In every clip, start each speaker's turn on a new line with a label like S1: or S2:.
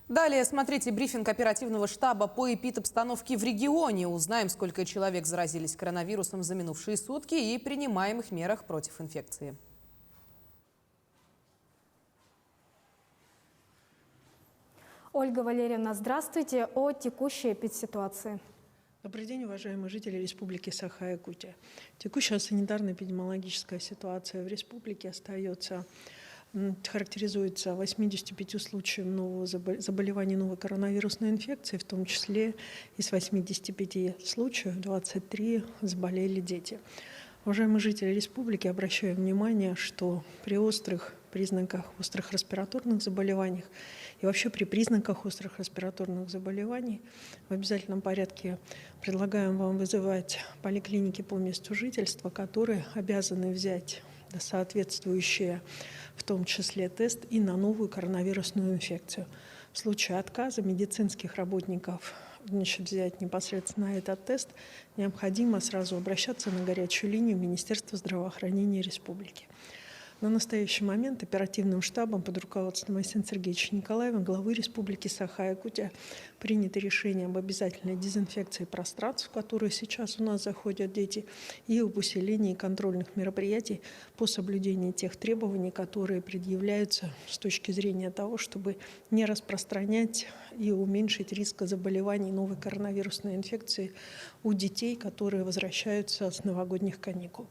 S1: Далее смотрите брифинг оперативного штаба по эпидобстановке в регионе. Узнаем, сколько человек заразились коронавирусом за минувшие сутки и принимаемых мерах против инфекции.
S2: Ольга Валерьевна, здравствуйте. О текущей эпидситуации.
S3: Добрый день, уважаемые жители Республики Саха-Якутия. Текущая санитарно-эпидемиологическая ситуация в республике характеризуется 85 случаев нового заболевания новой коронавирусной инфекции, в том числе из 85 случаев 23 заболели дети. Уважаемые жители республики, обращаю внимание, что при острых признаках острых респираторных заболеваний и вообще при признаках острых респираторных заболеваний в обязательном порядке предлагаем вам вызывать поликлиники по месту жительства, которые обязаны взять соответствующие, в том числе тест и на новую коронавирусную инфекцию. В случае отказа медицинских работников взять непосредственно этот тест, необходимо сразу обращаться на горячую линию Министерства здравоохранения Республики. На настоящий момент оперативным штабом под руководством Айсена Сергеевича Николаева, главы Республики Саха-Якутия, принято решение об обязательной дезинфекции пространств, в которые сейчас у нас заходят дети, и об усилении контрольных мероприятий по соблюдению тех требований, которые предъявляются с точки зрения того, чтобы не распространять и уменьшить риск заболеваний новой коронавирусной инфекции у детей, которые возвращаются с новогодних каникул.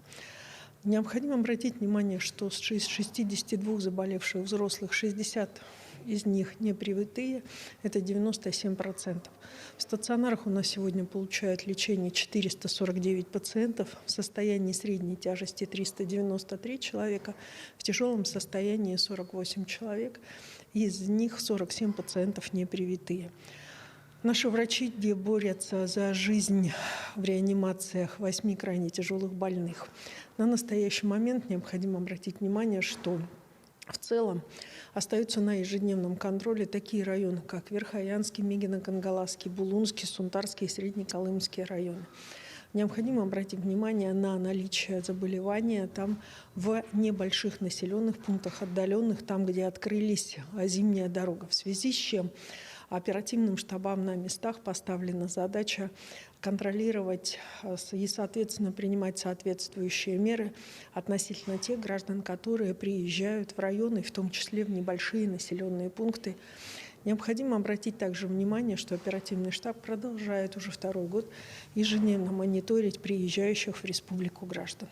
S3: Необходимо обратить внимание, что из 62 заболевших взрослых 60 из них непривитые, это 97%. В стационарах у нас сегодня получают лечение 449 пациентов, в состоянии средней тяжести 393 человека, в тяжелом состоянии 48 человек, из них 47 пациентов непривитые. Наши врачи борются за жизнь в реанимациях 8 крайне тяжелых больных. На настоящий момент необходимо обратить внимание, что в целом остаются на ежедневном контроле такие районы, как Верхоянский, Мегино-Кангаласский, Булунский, Сунтарский и Среднеколымский районы. Необходимо обратить внимание на наличие заболевания там в небольших населенных пунктах, отдаленных, там, где открылись зимняя дорога, в связи с чем оперативным штабам на местах поставлена задача контролировать и, соответственно, принимать соответствующие меры относительно тех граждан, которые приезжают в районы, в том числе в небольшие населенные пункты. Необходимо обратить также внимание, что оперативный штаб продолжает уже второй год ежедневно мониторить приезжающих в республику граждан.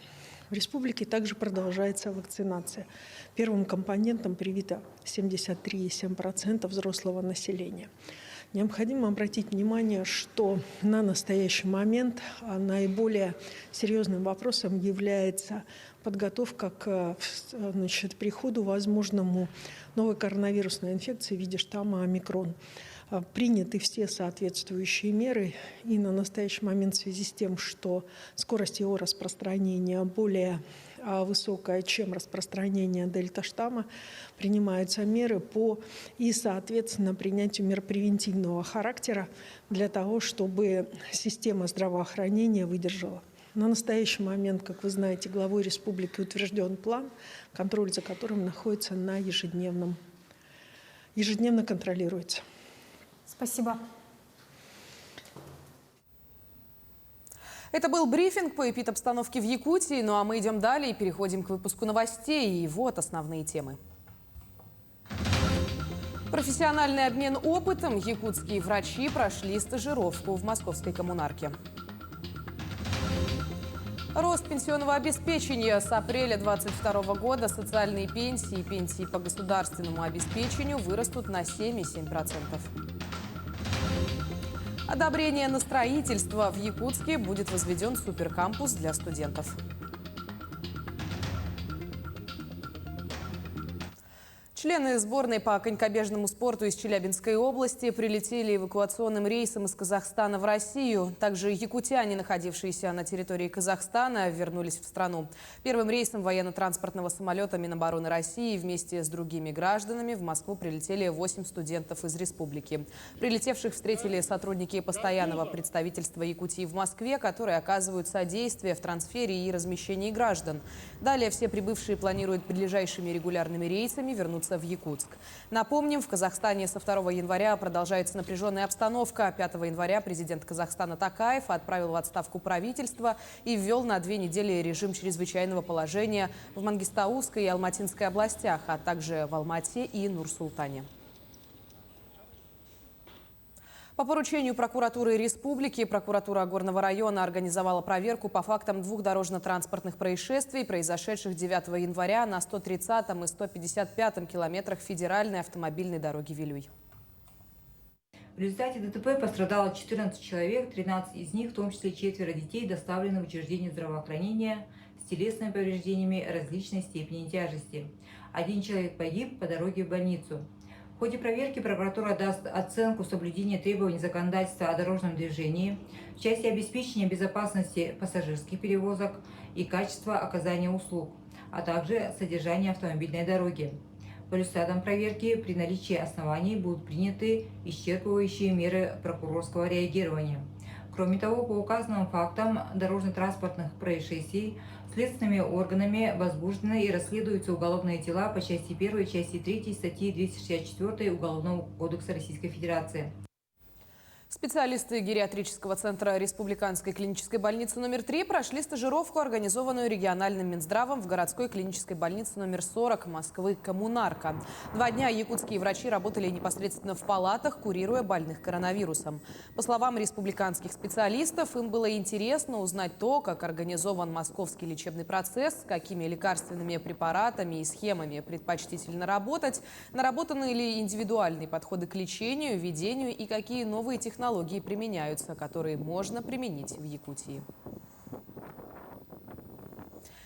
S3: В республике также продолжается вакцинация. Первым компонентом привито 73,7% взрослого населения. Необходимо обратить внимание, что на настоящий момент наиболее серьезным вопросом является подготовка к приходу возможному новой коронавирусной инфекции в виде штамма омикрон. Приняты все соответствующие меры, и на настоящий момент в связи с тем, что скорость его распространения более высокая, чем распространение дельта-штамма, принимаются меры по и, соответственно, принятию мер превентивного характера для того, чтобы система здравоохранения выдержала. На настоящий момент, как вы знаете, главой республики утвержден план, контроль за которым находится на ежедневно контролируется.
S2: Спасибо.
S1: Это был брифинг по эпидобстановке в Якутии. Ну а мы идем далее и переходим к выпуску новостей. И вот основные темы. Профессиональный обмен опытом. Якутские врачи прошли стажировку в московской коммунарке. Рост пенсионного обеспечения. С апреля 2022 года социальные пенсии и пенсии по государственному обеспечению вырастут на 7,7%. Одобрение на строительство. В Якутске будет возведен суперкампус для студентов. Члены сборной по конькобежному спорту из Челябинской области прилетели эвакуационным рейсом из Казахстана в Россию. Также якутяне, находившиеся на территории Казахстана, вернулись в страну. Первым рейсом военно-транспортного самолета Минобороны России вместе с другими гражданами в Москву прилетели 8 студентов из республики. Прилетевших встретили сотрудники постоянного представительства Якутии в Москве, которые оказывают содействие в трансфере и размещении граждан. Далее все прибывшие планируют ближайшими регулярными рейсами вернуться в Якутск. Напомним, в Казахстане со 2 января продолжается напряженная обстановка. 5 января президент Казахстана Токаев отправил в отставку правительство и ввел на 2 недели режим чрезвычайного положения в Мангистаускской и Алматинской областях, а также в Алмате и Нур-Султане. По поручению прокуратуры республики прокуратура Горного района организовала проверку по фактам 2 дорожно-транспортных происшествий, произошедших 9 января на 130-м и 155-м километрах федеральной автомобильной дороги Вилюй.
S4: В результате ДТП пострадало 14 человек, 13 из них, в том числе 4 детей, доставлены в учреждение здравоохранения с телесными повреждениями различной степени тяжести. 1 человек погиб по дороге в больницу. В ходе проверки прокуратура даст оценку соблюдения требований законодательства о дорожном движении в части обеспечения безопасности пассажирских перевозок и качества оказания услуг, а также содержания автомобильной дороги. По результатам проверки при наличии оснований будут приняты исчерпывающие меры прокурорского реагирования. Кроме того, по указанным фактам дорожно-транспортных происшествий следственными органами возбуждены и расследуются уголовные дела по части 1, части 3 статьи 264 Уголовного кодекса Российской Федерации.
S1: Специалисты гериатрического центра Республиканской клинической больницы номер 3 прошли стажировку, организованную региональным Минздравом в городской клинической больнице номер 40 Москвы «Коммунарка». 2 дня якутские врачи работали непосредственно в палатах, курируя больных коронавирусом. По словам республиканских специалистов, им было интересно узнать то, как организован московский лечебный процесс, с какими лекарственными препаратами и схемами предпочтительно работать, наработаны ли индивидуальные подходы к лечению, ведению и какие новые технологии применяются, которые можно применить в Якутии.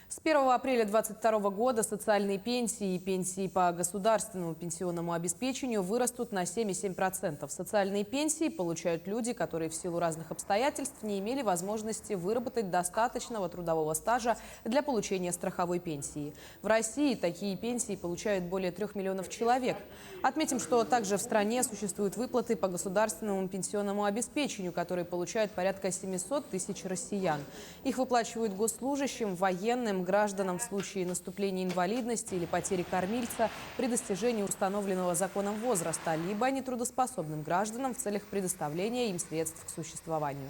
S1: С 1 апреля 2022 года социальные пенсии и пенсии по государственному пенсионному обеспечению вырастут на 7,7%. Социальные пенсии получают люди, которые в силу разных обстоятельств не имели возможности выработать достаточного трудового стажа для получения страховой пенсии. В России такие пенсии получают более 3 миллионов человек. Отметим, что также в стране существуют выплаты по государственному пенсионному обеспечению, которые получают порядка 700 тысяч россиян. Их выплачивают госслужащим, военным, гражданам в случае наступления инвалидности или потери кормильца при достижении установленного законом возраста, либо нетрудоспособным гражданам в целях предоставления им средств к существованию.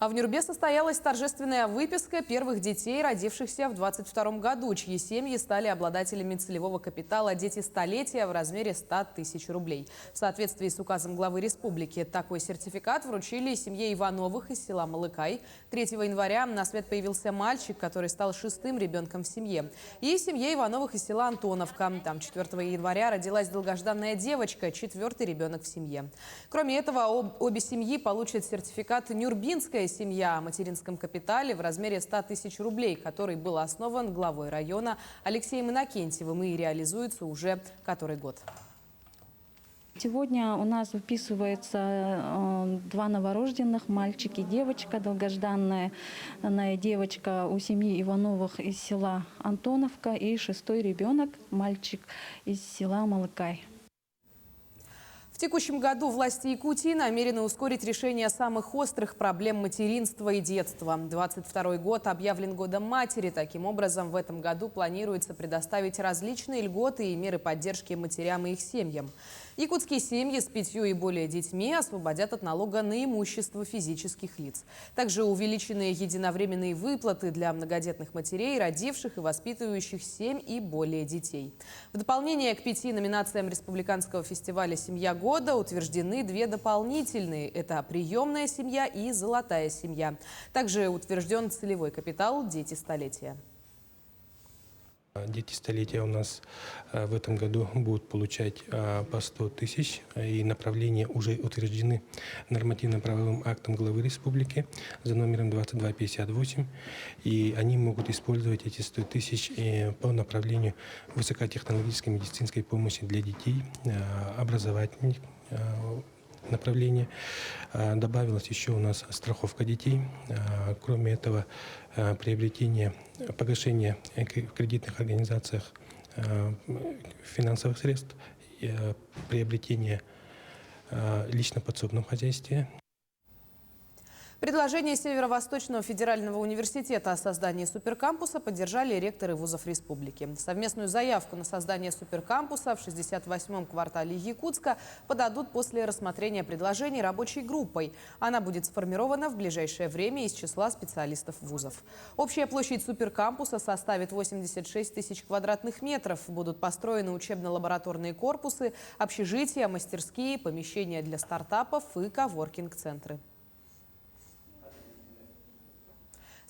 S1: А в Нюрбе состоялась торжественная выписка первых детей, родившихся в 2022 году, чьи семьи стали обладателями целевого капитала «Дети столетия» в размере 100 тысяч рублей. В соответствии с указом главы республики такой сертификат вручили семье Ивановых из села Малыкай. 3 января на свет появился мальчик, который стал 6-м ребенком в семье. И семье Ивановых из села Антоновка. Там 4 января родилась долгожданная девочка, 4-й ребенок в семье. Кроме этого, обе семьи получат сертификат «Нюрбинская семья» о материнском капитале в размере 100 тысяч рублей, который был основан главой района Алексеем Иннокентьевым и реализуется уже который год.
S5: Сегодня у нас выписывается 2 новорожденных, мальчик и девочка, долгожданная девочка у семьи Ивановых из села Антоновка и 6-й ребенок, мальчик из села Малыкай.
S1: В текущем году власти Якутии намерены ускорить решение самых острых проблем материнства и детства. 2022 год объявлен годом матери. Таким образом, в этом году планируется предоставить различные льготы и меры поддержки матерям и их семьям. Якутские семьи с 5 и более детьми освободят от налога на имущество физических лиц. Также увеличены единовременные выплаты для многодетных матерей, родивших и воспитывающих 7 и более детей. В дополнение к 5 номинациям республиканского фестиваля «Семья года» утверждены 2 дополнительные. Это приемная семья и золотая семья. Также утвержден целевой капитал «Дети столетия».
S6: Дети столетия у нас в этом году будут получать по 100 тысяч, и направления уже утверждены нормативно-правовым актом главы республики за номером 2258, и они могут использовать эти 100 тысяч по направлению высокотехнологической медицинской помощи для детей, образовательных направления. Добавилась еще у нас страховка детей. Кроме этого, погашение в кредитных организациях финансовых средств, приобретение лично в подсобном хозяйстве.
S1: Предложение Северо-Восточного федерального университета о создании суперкампуса поддержали ректоры вузов республики. Совместную заявку на создание суперкампуса в 68-м квартале Якутска подадут после рассмотрения предложений рабочей группой. Она будет сформирована в ближайшее время из числа специалистов вузов. Общая площадь суперкампуса составит 86 тысяч квадратных метров. Будут построены учебно-лабораторные корпусы, общежития, мастерские, помещения для стартапов и коворкинг-центры.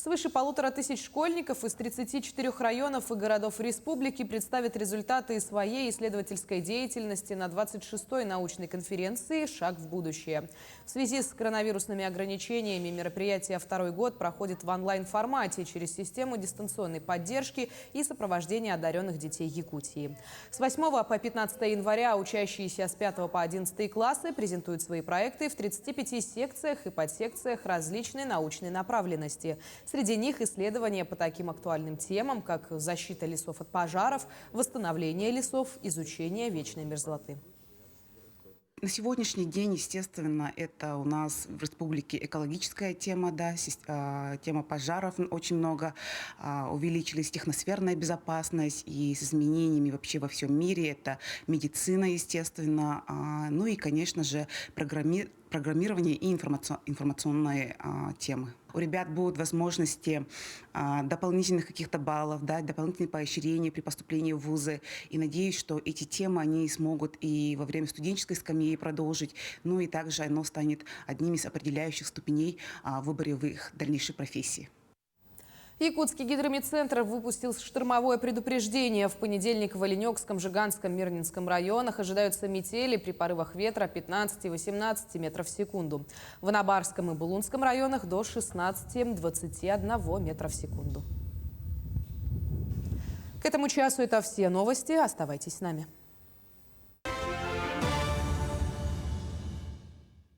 S1: Свыше 1500 школьников из 34 районов и городов республики представят результаты своей исследовательской деятельности на 26-й научной конференции «Шаг в будущее». В связи с коронавирусными ограничениями мероприятие второй год проходит в онлайн-формате через систему дистанционной поддержки и сопровождения одаренных детей Якутии. С 8 по 15 января учащиеся с 5 по 11 классы презентуют свои проекты в 35 секциях и подсекциях различной научной направленности. Среди них исследования по таким актуальным темам, как защита лесов от пожаров, восстановление лесов, изучение вечной мерзлоты.
S7: На сегодняшний день, естественно, это у нас в республике экологическая тема, да, тема пожаров очень много, увеличилась техносферная безопасность и с изменениями вообще во всем мире, это медицина, естественно, ну и, конечно же, программирование и информационные темы. У ребят будут возможности дополнительных каких-то баллов, да, дополнительные поощрения при поступлении в вузы. И надеюсь, что эти темы они смогут и во время студенческой скамьи продолжить. Ну и также оно станет одним из определяющих ступеней в выборе в их дальнейшей профессии.
S1: Якутский гидромедцентр выпустил штормовое предупреждение. В понедельник в Оленёкском, Жиганском, Мирнинском районах ожидаются метели при порывах ветра 15-18 метров в секунду. В Анабарском и Булунском районах до 16-21 метра в секунду. К этому часу это все новости. Оставайтесь с нами.